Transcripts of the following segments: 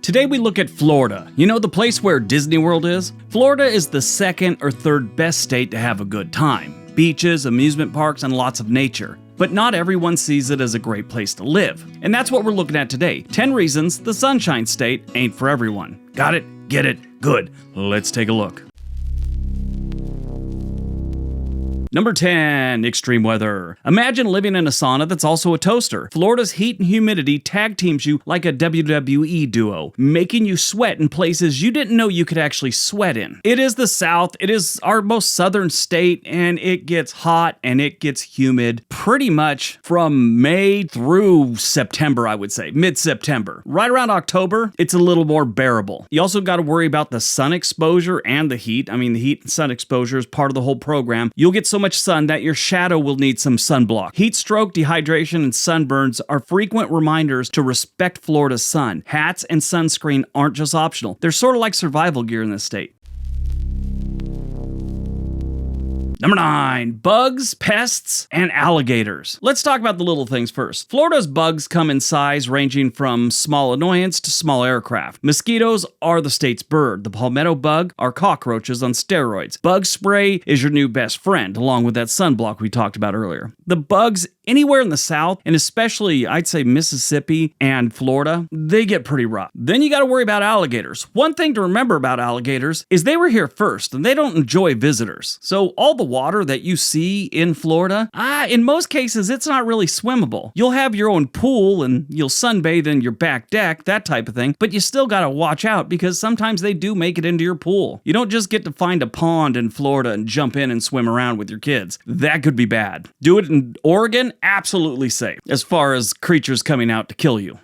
Today we look at Florida. You know the place where Disney World is? Florida is the second or third best state to have a good time. Beaches, amusement parks, and lots of nature. But not everyone sees it as a great place to live. And that's what we're looking at today. 10 reasons the Sunshine State ain't for everyone. Got it? Get it? Good. Let's take a look. Number 10, extreme weather. Imagine living in a sauna that's also a toaster. Florida's heat and humidity tag teams you like a WWE duo, making you sweat in places you didn't know you could actually sweat in. It is the South, it is our most southern state, and it gets hot and it gets humid pretty much from May through September, I would say, mid-September. Right around October, it's a little more bearable. You also got to worry about the sun exposure and the heat. I mean, the heat and sun exposure is part of the whole program. You'll get so much sun that your shadow will need some sunblock. Heat stroke, dehydration, and sunburns are frequent reminders to respect Florida's sun. Hats and sunscreen aren't just optional. They're sort of like survival gear in this state. Number 9, bugs, pests, and alligators. Let's talk about the little things first. Florida's bugs come in size ranging from small annoyance to small aircraft. Mosquitoes are the state's bird. The palmetto bug are cockroaches on steroids. Bug spray is your new best friend, along with that sunblock we talked about earlier. The bugs anywhere in the South, and especially I'd say Mississippi and Florida, they get pretty rough. Then you got to worry about alligators. One thing to remember about alligators is they were here first, and they don't enjoy visitors. So all the water that you see in Florida, in most cases, it's not really swimmable. You'll have your own pool and you'll sunbathe in your back deck, that type of thing, but you still got to watch out because sometimes they do make it into your pool. You don't just get to find a pond in Florida and jump in and swim around with your kids. That could be bad. Do it in Oregon, absolutely safe as far as creatures coming out to kill you.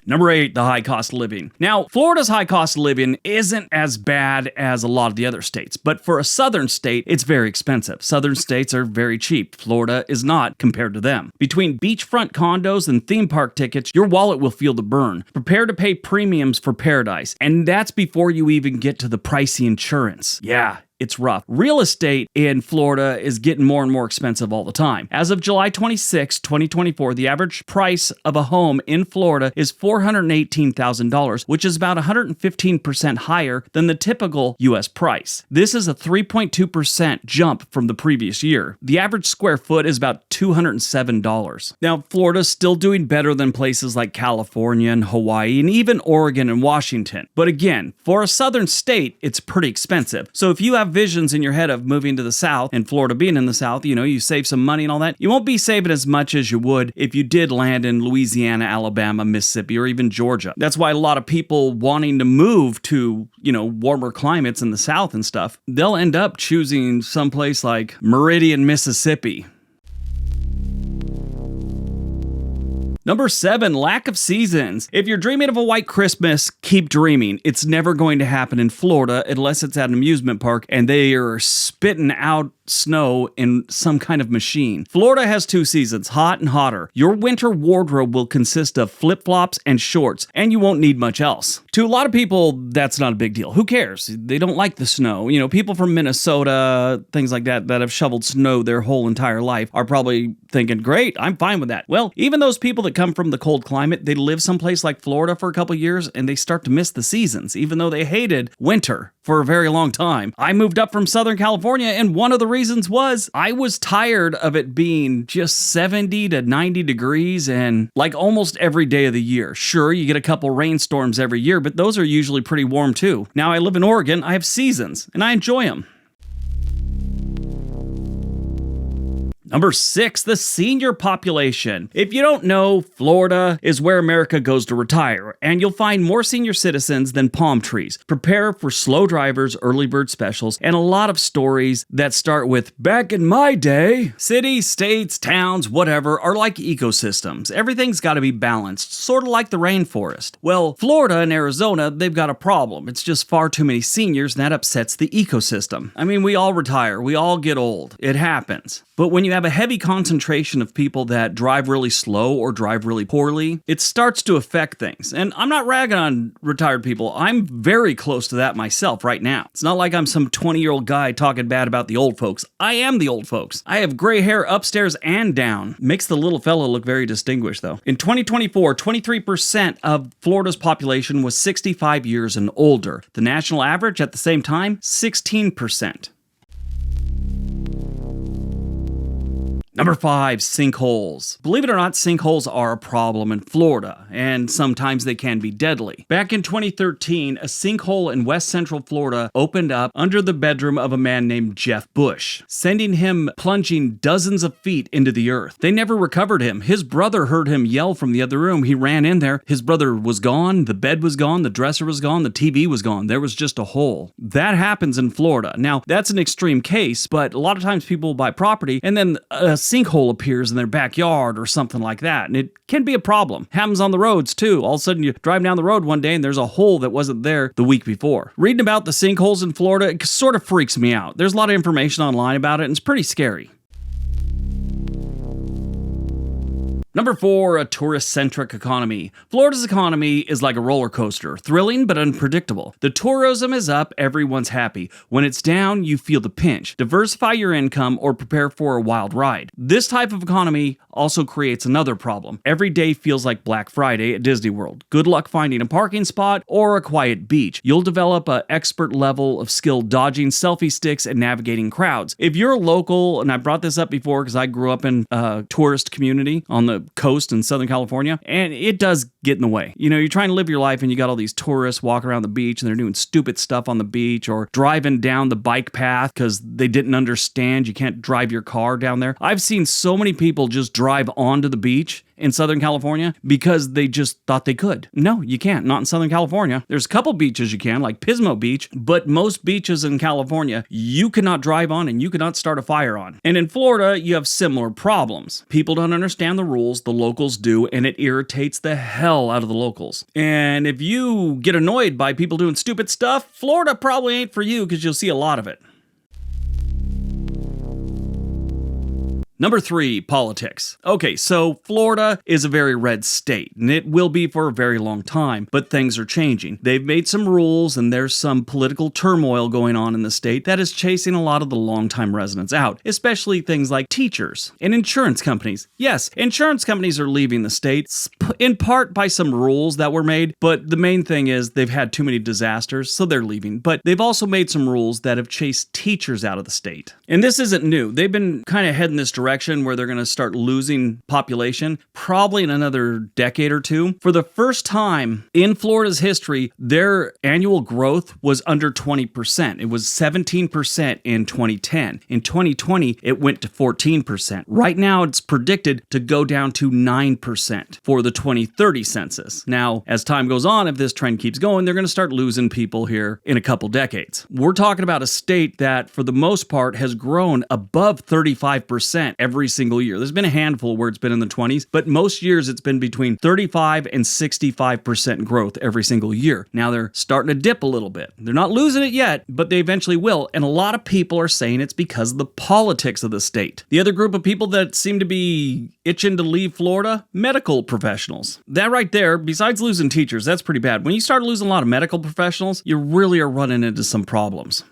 Number 8, the high cost of living. Now, Florida's high cost of living isn't as bad as a lot of the other states, but for a southern state, it's very expensive. Southern states are very cheap. Florida is not compared to them. Between beachfront condos and theme park tickets, your wallet will feel the burn. Prepare to pay premiums for paradise, and that's before you even get to the pricey insurance. Yeah. It's rough. Real estate in Florida is getting more and more expensive all the time. As of July 26, 2024, the average price of a home in Florida is $418,000, which is about 115% higher than the typical U.S. price. This is a 3.2% jump from the previous year. The average square foot is about $207. Now, Florida's still doing better than places like California and Hawaii and even Oregon and Washington. But again, for a southern state, it's pretty expensive. So if you have visions in your head of moving to the South and Florida being in the South, you save some money and all that, you won't be saving as much as you would if you did land in Louisiana, Alabama, Mississippi, or even Georgia. That's why a lot of people wanting to move to, warmer climates in the South and stuff, they'll end up choosing someplace like Meridian, Mississippi. Number 7, lack of seasons. If you're dreaming of a white Christmas, keep dreaming. It's never going to happen in Florida unless it's at an amusement park and they are spitting out snow in some kind of machine. Florida has 2 seasons, hot and hotter. Your winter wardrobe will consist of flip-flops and shorts, and you won't need much else. To a lot of people, that's not a big deal. Who cares? They don't like the snow. People from Minnesota, things like that have shoveled snow their whole entire life are probably thinking, great, I'm fine with that. Well, even those people that come from the cold climate, they live someplace like Florida for a couple years and they start to miss the seasons, even though they hated winter for a very long time. I moved up from Southern California, and one of the reasons was I was tired of it being just 70 to 90 degrees and like almost every day of the year. Sure, you get a couple rainstorms every year, but those are usually pretty warm too. Now I live in Oregon, I have seasons, and I enjoy them. Number 6, the senior population. If you don't know, Florida is where America goes to retire, and you'll find more senior citizens than palm trees. Prepare for slow drivers, early bird specials, and a lot of stories that start with, back in my day. Cities, states, towns, whatever, are like ecosystems. Everything's got to be balanced, sort of like the rainforest. Well, Florida and Arizona, they've got a problem. It's just far too many seniors, and that upsets the ecosystem. I mean, we all retire. We all get old. It happens. But when you have have a heavy concentration of people that drive really slow or drive really poorly, it starts to affect things. And I'm not ragging on retired people. I'm very close to that myself right now. It's not like I'm some 20-year-old guy talking bad about the old folks. I am the old folks. I have gray hair upstairs and down. Makes the little fella look very distinguished, though. In 2024, 23% of Florida's population was 65 years and older. The national average at the same time, 16%. Number 5, sinkholes. Believe it or not, sinkholes are a problem in Florida, and sometimes they can be deadly. Back in 2013, a sinkhole in west central Florida opened up under the bedroom of a man named Jeff Bush, sending him plunging dozens of feet into the earth. They never recovered him. His brother heard him yell from the other room. He ran in there. His brother was gone. The bed was gone. The dresser was gone. The TV was gone. There was just a hole. That happens in Florida. Now, that's an extreme case, but a lot of times people buy property and then a sinkhole appears in their backyard or something like that, and it can be a problem. Happens on the roads too. All of a sudden you drive down the road one day and there's a hole that wasn't there the week before. Reading about the sinkholes in Florida, it sort of freaks me out. There's a lot of information online about it, and it's pretty scary. Number 4, a tourist-centric economy. Florida's economy is like a roller coaster, thrilling but unpredictable. The tourism is up, everyone's happy. When it's down, you feel the pinch. Diversify your income or prepare for a wild ride. This type of economy also creates another problem. Every day feels like Black Friday at Disney World. Good luck finding a parking spot or a quiet beach. You'll develop an expert level of skill dodging selfie sticks and navigating crowds. If you're a local, and I brought this up before because I grew up in a tourist community on the coast in Southern California, and it does get in the way. You know, you're trying to live your life and you got all these tourists walking around the beach and they're doing stupid stuff on the beach or driving down the bike path because they didn't understand you can't drive your car down there. I've seen so many people just drive onto the beach in Southern California because they just thought they could. No, you can't. Not in Southern California. There's a couple beaches you can, like Pismo Beach, but most beaches in California, you cannot drive on and you cannot start a fire on. And in Florida, you have similar problems. People don't understand the rules, the locals do, and it irritates the hell out of the locals. And if you get annoyed by people doing stupid stuff, Florida probably ain't for you because you'll see a lot of it. Number 3, politics. Okay, so Florida is a very red state, and it will be for a very long time, but things are changing. They've made some rules, and there's some political turmoil going on in the state that is chasing a lot of the longtime residents out, especially things like teachers and insurance companies. Yes, insurance companies are leaving the state, in part by some rules that were made, but the main thing is they've had too many disasters, so they're leaving. But they've also made some rules that have chased teachers out of the state. And this isn't new. They've been kind of heading this direction where they're going to start losing population probably in another decade or two. For the first time in Florida's history, their annual growth was under 20%. It was 17% in 2010. In 2020, it went to 14%. Right now, it's predicted to go down to 9% for the 2030 census. Now, as time goes on, if this trend keeps going, they're going to start losing people here in a couple decades. We're talking about a state that, for the most part, has grown above 35% every single year. There's been a handful where it's been in the 20s, but most years it's been between 35 and 65% growth every single year. Now they're starting to dip a little bit. They're not losing it yet, but they eventually will. And a lot of people are saying it's because of the politics of the state. The other group of people that seem to be itching to leave Florida, medical professionals. That right there, besides losing teachers, that's pretty bad. When you start losing a lot of medical professionals, you really are running into some problems.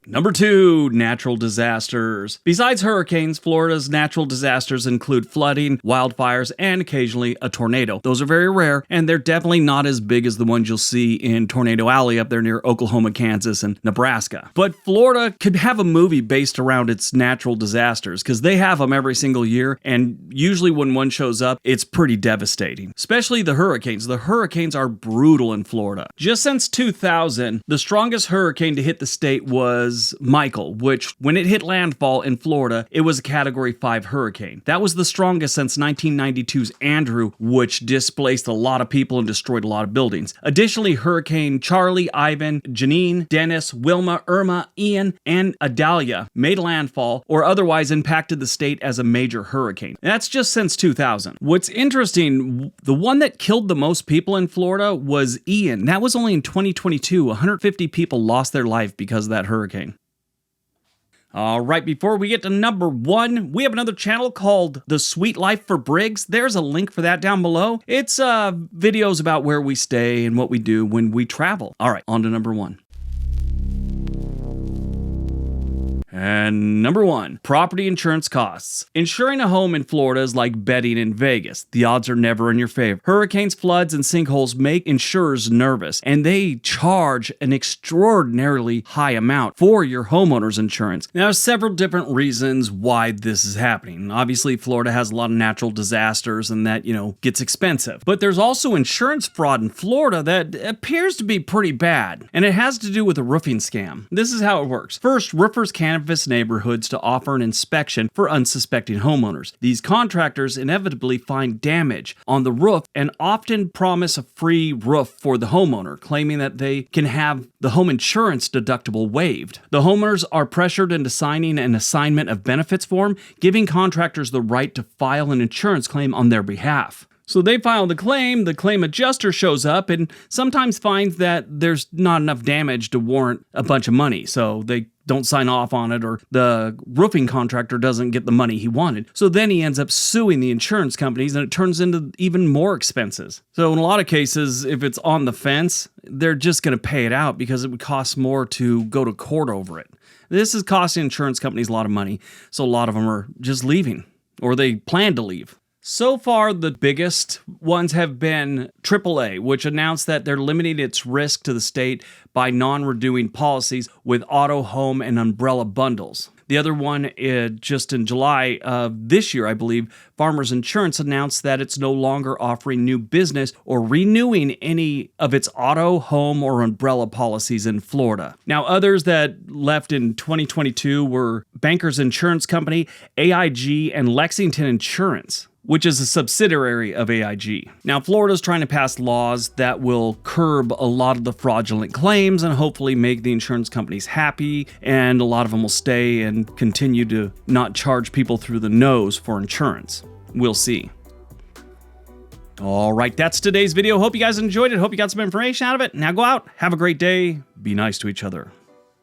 Number 2, natural disasters. Besides hurricanes, Florida's natural disasters include flooding, wildfires, and occasionally a tornado. Those are very rare, and they're definitely not as big as the ones you'll see in Tornado Alley up there near Oklahoma, Kansas, and Nebraska. But Florida could have a movie based around its natural disasters, because they have them every single year, and usually when one shows up, it's pretty devastating. Especially the hurricanes. The hurricanes are brutal in Florida. Just since 2000, the strongest hurricane to hit the state was Michael, which, when it hit landfall in Florida, it was a Category 5 hurricane. That was the strongest since 1992's Andrew, which displaced a lot of people and destroyed a lot of buildings. Additionally, Hurricane Charlie, Ivan, Janine, Dennis, Wilma, Irma, Ian, and Adalia made landfall or otherwise impacted the state as a major hurricane. And that's just since 2000. What's interesting, the one that killed the most people in Florida was Ian. That was only in 2022. 150 people lost their life because of that hurricane. All right, before we get to number 1, we have another channel called The Sweet Life for Briggs. There's a link for that down below. It's videos about where we stay and what we do when we travel. All right, on to number 1. And number 1, property insurance costs. Insuring a home in Florida is like betting in Vegas. The odds are never in your favor. Hurricanes, floods, and sinkholes make insurers nervous, and they charge an extraordinarily high amount for your homeowner's insurance. Now, there's several different reasons why this is happening. Obviously, Florida has a lot of natural disasters, and that, gets expensive. But there's also insurance fraud in Florida that appears to be pretty bad, and it has to do with a roofing scam. This is how it works. First, roofers canvass neighborhoods to offer an inspection for unsuspecting homeowners. These contractors inevitably find damage on the roof and often promise a free roof for the homeowner, claiming that they can have the home insurance deductible waived. The homeowners are pressured into signing an assignment of benefits form, giving contractors the right to file an insurance claim on their behalf. So they file the claim adjuster shows up and sometimes finds that there's not enough damage to warrant a bunch of money, so they don't sign off on it, or the roofing contractor doesn't get the money he wanted. So then he ends up suing the insurance companies, and it turns into even more expenses. So in a lot of cases, if it's on the fence, they're just going to pay it out because it would cost more to go to court over it. This is costing insurance companies a lot of money, so a lot of them are just leaving, or they plan to leave. So far, the biggest ones have been AAA, which announced that they're limiting its risk to the state by non-renewing policies with auto, home, and umbrella bundles. The other one, just in July of this year, I believe, Farmers Insurance announced that it's no longer offering new business or renewing any of its auto, home, or umbrella policies in Florida. Now, others that left in 2022 were Bankers Insurance Company, AIG, and Lexington Insurance, which is a subsidiary of AIG. Now, Florida's trying to pass laws that will curb a lot of the fraudulent claims and hopefully make the insurance companies happy, and a lot of them will stay and continue to not charge people through the nose for insurance. We'll see. All right, that's today's video. Hope you guys enjoyed it. Hope you got some information out of it. Now go out, have a great day, be nice to each other.